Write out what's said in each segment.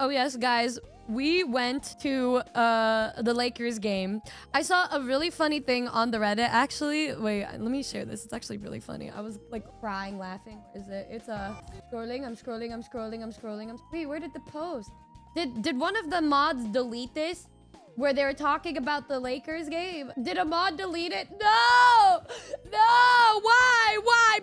Oh yes, guys, we went to the Lakers game. I saw a really funny thing on the Reddit. Actually, wait, let me share this. It's actually really funny. I was like crying, laughing. Where is it? It's scrolling. I'm scrolling. I'm scrolling. I'm scrolling. Wait, where did the post? Did one of the mods delete this? Where they were talking about the Lakers game. Did a mod delete it? No! No! Why?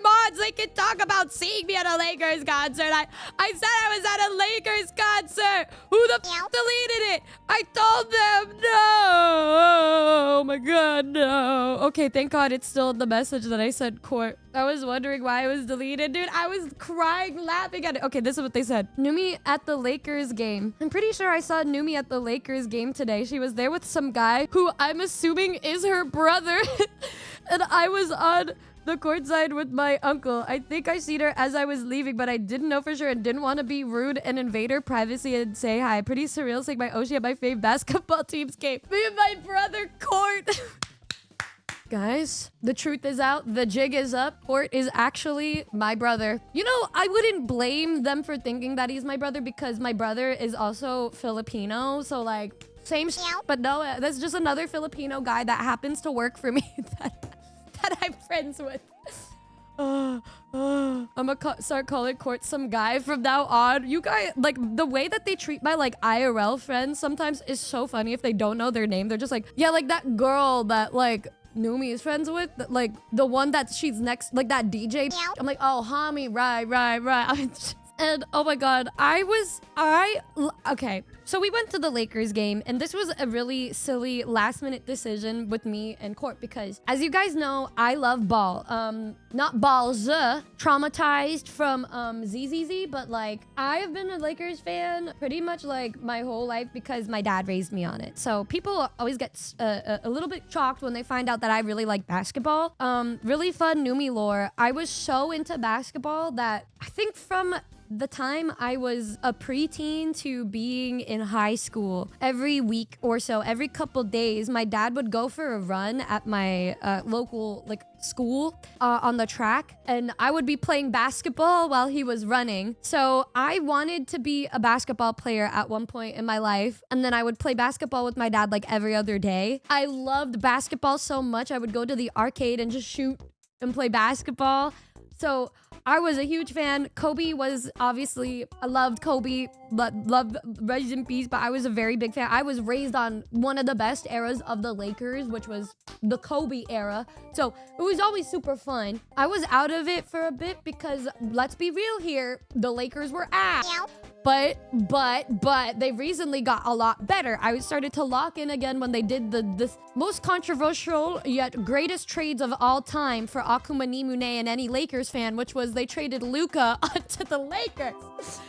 Mods, they can talk about seeing me at a Lakers concert. I said I was at a Lakers concert. Who the f deleted it? I told them no. Oh my god, no. Okay, thank god it's still in the message that I sent Court. I was wondering why it was deleted. Dude, I was crying, laughing at it. Okay, this is what they said. Numi at the Lakers game. I'm pretty sure I saw Numi at the Lakers game today. She was there with some guy who I'm assuming is her brother. And I was on the courtside with my uncle. I think I seen her as I was leaving, but I didn't know for sure and didn't want to be rude and invade her privacy and say hi. Pretty surreal seeing my Oshi at my fave basketball team's game. Me and my brother Court. Guys, the truth is out. The jig is up. Court is actually my brother. You know, I wouldn't blame them for thinking that he's my brother because my brother is also Filipino. So like, same but no, that's just another Filipino guy that happens to work for me that I'm friends with. I'm gonna start calling Court some guy from now on. You guys, like, the way that they treat my, like, IRL friends sometimes is so funny if they don't know their name. They're just like, yeah, like that girl that, like, Numi is friends with, like, the one that she's next, like, that DJ. I'm like, oh, homie, right. And oh my god, okay. So we went to the Lakers game and this was a really silly last minute decision with me and Court because as you guys know, I love ball. Not balls, traumatized from ZZZ, but like I have been a Lakers fan pretty much like my whole life because my dad raised me on it. So people always get a little bit shocked when they find out that I really like basketball. Really fun Numi lore. I was so into basketball that I think from the time I was a preteen to being in high school, every week or so, every couple days, my dad would go for a run at my local like school on the track, and I would be playing basketball while he was running. So I wanted to be a basketball player at one point in my life, and then I would play basketball with my dad like every other day. I loved basketball so much, I would go to the arcade and just shoot and play basketball. So I was a huge fan. Kobe was obviously, I loved Kobe, but loved rest in peace, but I was a very big fan. I was raised on one of the best eras of the Lakers, which was the Kobe era. So it was always super fun. I was out of it for a bit because let's be real here, the Lakers were ass. But they recently got a lot better. I started to lock in again when they did this most controversial yet greatest trades of all time for Akuma Nihmune and any Lakers fan, which was they traded Luka to the Lakers.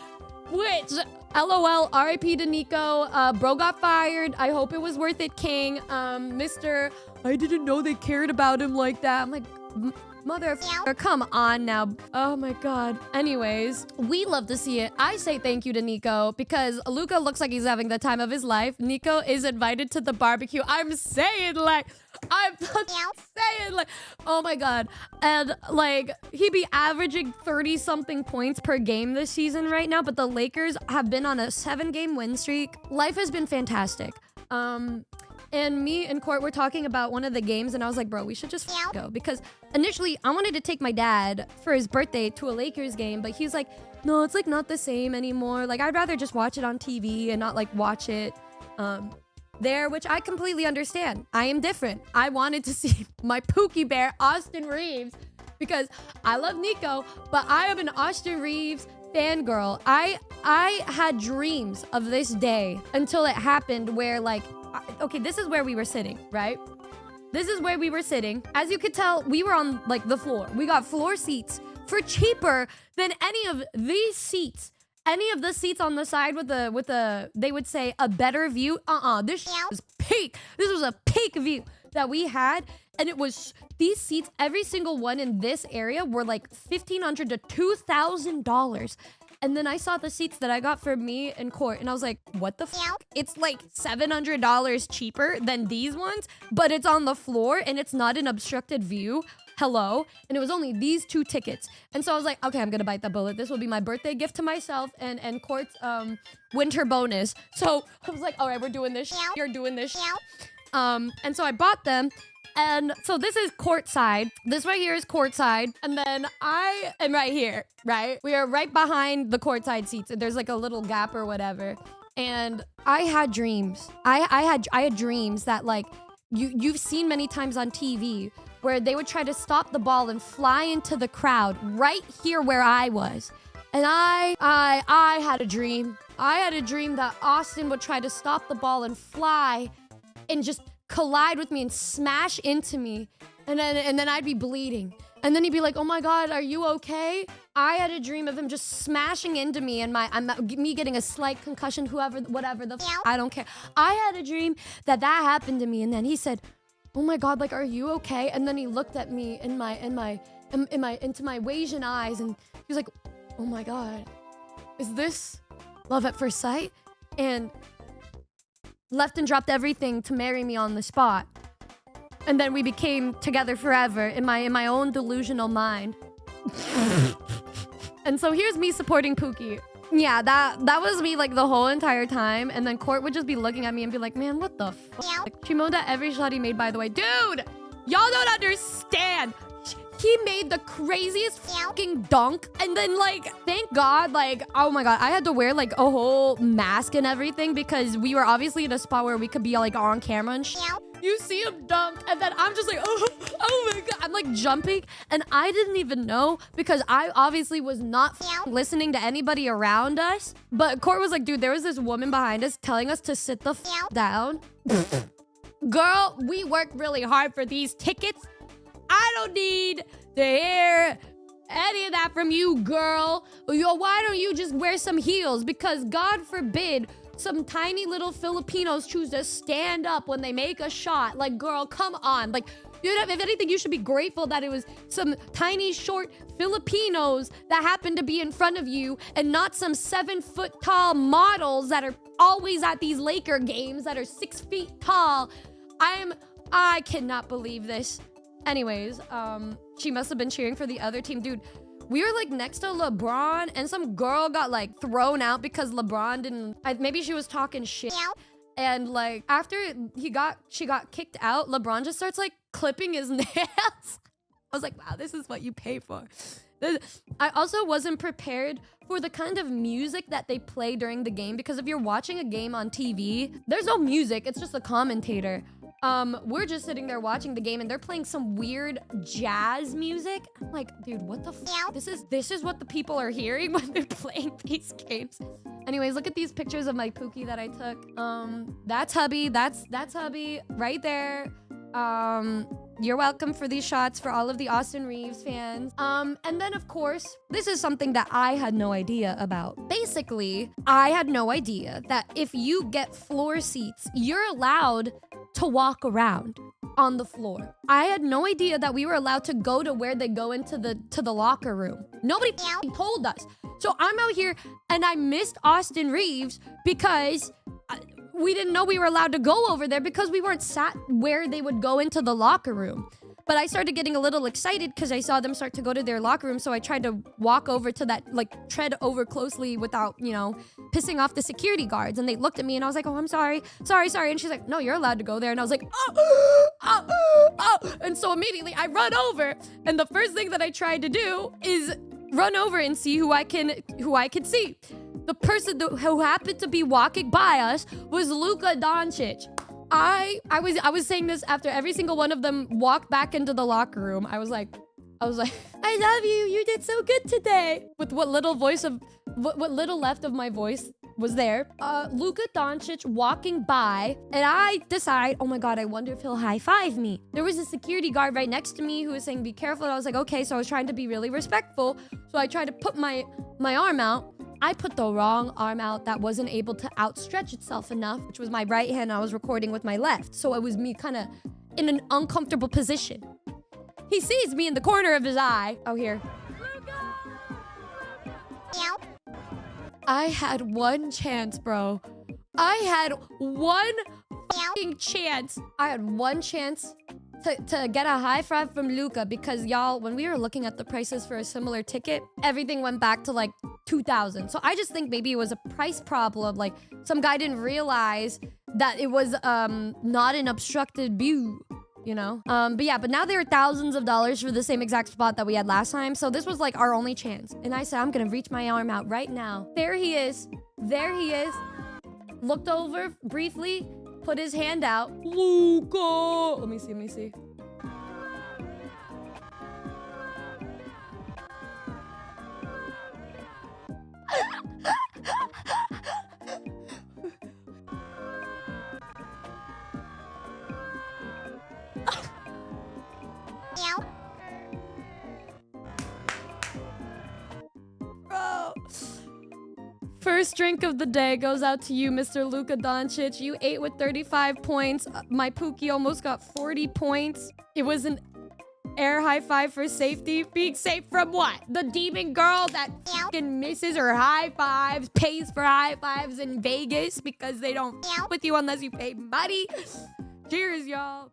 Which, LOL, RIP to Nico. Bro got fired. I hope it was worth it, King. Mr. I didn't know they cared about him like that. I'm like, motherfucker, come on now. Oh my god. Anyways, we love to see it. I say thank you to Nico because Luka looks like he's having the time of his life. Nico is invited to the barbecue. I'm saying like, oh my god. And like, he be averaging 30 something points per game this season right now, but the Lakers have been on a 7-game win streak. Life has been fantastic. And me and Court were talking about one of the games, and I was like, bro, we should just go. Because initially, I wanted to take my dad for his birthday to a Lakers game, but he's like, no, it's like not the same anymore. Like, I'd rather just watch it on TV and not like watch it there, which I completely understand. I am different. I wanted to see my Pookie Bear, Austin Reeves, because I love Nico, but I am an Austin Reeves fangirl. I had dreams of this day until it happened where like, okay, this is where we were sitting, right? This is where we were sitting. As you could tell, we were on like the floor. We got floor seats for cheaper than any of these seats. Any of the seats on the side with the they would say a better view. This was peak. This was a peak view that we had. And it was these seats, every single one in this area were like $1,500 to $2,000. And then I saw the seats that I got for me and Court, and I was like, what the fuck? It's like $700 cheaper than these ones, but it's on the floor and it's not an obstructed view. hello. And it was only these 2 tickets. And so I was like, okay, I'm gonna bite the bullet. This will be my birthday gift to myself and Court's winter bonus. So I was like, all right, we're doing this. You're doing this. And so I bought them. And so this is Courtside. This right here is Courtside. And then I am right here, right? We are right behind the Courtside seats. There's like a little gap or whatever. And I had dreams. I had dreams that like you've seen many times on TV where they would try to stop the ball and fly into the crowd right here where I was. And I had a dream. I had a dream that Austin would try to stop the ball and fly and just collide with me and smash into me. And then I'd be bleeding. And then he'd be like, oh my God, are you okay? I had a dream of him just smashing into me and me getting a slight concussion, whatever I don't care. I had a dream that happened to me. And then he said, oh my God, like, are you okay? And then he looked at me into my Asian eyes and he was like, oh my God, is this love at first sight? And left and dropped everything to marry me on the spot. And then we became together forever in my own delusional mind. And so here's me supporting Pookie. Yeah, that was me like the whole entire time. And then Court would just be looking at me and be like, man, what the fuck? Like, she moaned at every shot he made, by the way. Dude, y'all don't understand. He made the craziest fucking dunk. And then like, thank God, like, oh my God, I had to wear like a whole mask and everything because we were obviously in a spot where we could be like on camera and shit. You see him dunk and then I'm just like, oh my God. I'm like jumping and I didn't even know because I obviously was not listening to anybody around us. But Court was like, dude, there was this woman behind us telling us to sit the down. Girl, we worked really hard for these tickets. I don't need to hear any of that from you, girl. Why don't you just wear some heels? Because God forbid some tiny little Filipinos choose to stand up when they make a shot. Like, girl, come on. Like, if anything, you should be grateful that it was some tiny, short Filipinos that happened to be in front of you and not some 7-foot tall models that are always at these Laker games that are 6 feet tall. I cannot believe this. Anyways, she must have been cheering for the other team. Dude, we were like next to LeBron and some girl got like thrown out because LeBron didn't, maybe she was talking shit. And like after she got kicked out, LeBron just starts like clipping his nails. I was like, wow, this is what you pay for. I also wasn't prepared for the kind of music that they play during the game because if you're watching a game on TV, there's no music, it's just a commentator. We're just sitting there watching the game and they're playing some weird jazz music. I'm like, dude, what the f? This is what the people are hearing when they're playing these games. Anyways, look at these pictures of my Pookie that I took. That's hubby. That's hubby right there. You're welcome for these shots for all of the Austin Reeves fans. And then of course, this is something that I had no idea about. Basically, I had no idea that if you get floor seats, you're allowed to walk around on the floor. I had no idea that we were allowed to go to where they go into the locker room. Nobody told us. So I'm out here and I missed Austin Reeves because we didn't know we were allowed to go over there because we weren't sat where they would go into the locker room. But I started getting a little excited because I saw them start to go to their locker room. So I tried to walk over to that, like tread over closely without, you know, pissing off the security guards. And they looked at me and I was like, oh, I'm sorry. Sorry. And she's like, no, you're allowed to go there. And I was like, oh. And so immediately I run over. And the first thing that I tried to do is run over and see who I could see. The person who happened to be walking by us was Luka Doncic. I was saying this after every single one of them walked back into the locker room. I was like, I love you. You did so good today. With what little little left of my voice was there. Luka Doncic walking by, and I decide, oh my God, I wonder if he'll high five me. There was a security guard right next to me who was saying, be careful. And I was like, okay. So I was trying to be really respectful. So I tried to put my arm out. I put the wrong arm out that wasn't able to outstretch itself enough, which was my right hand. I was recording with my left. So it was me kind of in an uncomfortable position. He sees me in the corner of his eye. Oh, here. I had one chance, bro. I had one fucking chance. I had one chance to get a high five from Luka because y'all, when we were looking at the prices for a similar ticket, everything went back to like 2,000. So I just think maybe it was a price problem. Like some guy didn't realize that it was not an obstructed view. You know? But yeah, but now there are thousands of dollars for the same exact spot that we had last time. So this was like our only chance. And I said, I'm gonna reach my arm out right now. There he is. There he is. Looked over briefly, put his hand out. Luka! Let me see, let me see. Bro. First drink of the day goes out to you, Mr. Luka Doncic. You ate with 35 points. My Pookie almost got 40 points. It was an air high five for safety. Being safe from what? The demon girl that fucking misses her high fives, pays for high fives in Vegas because they don't with you unless you pay money. Cheers, y'all.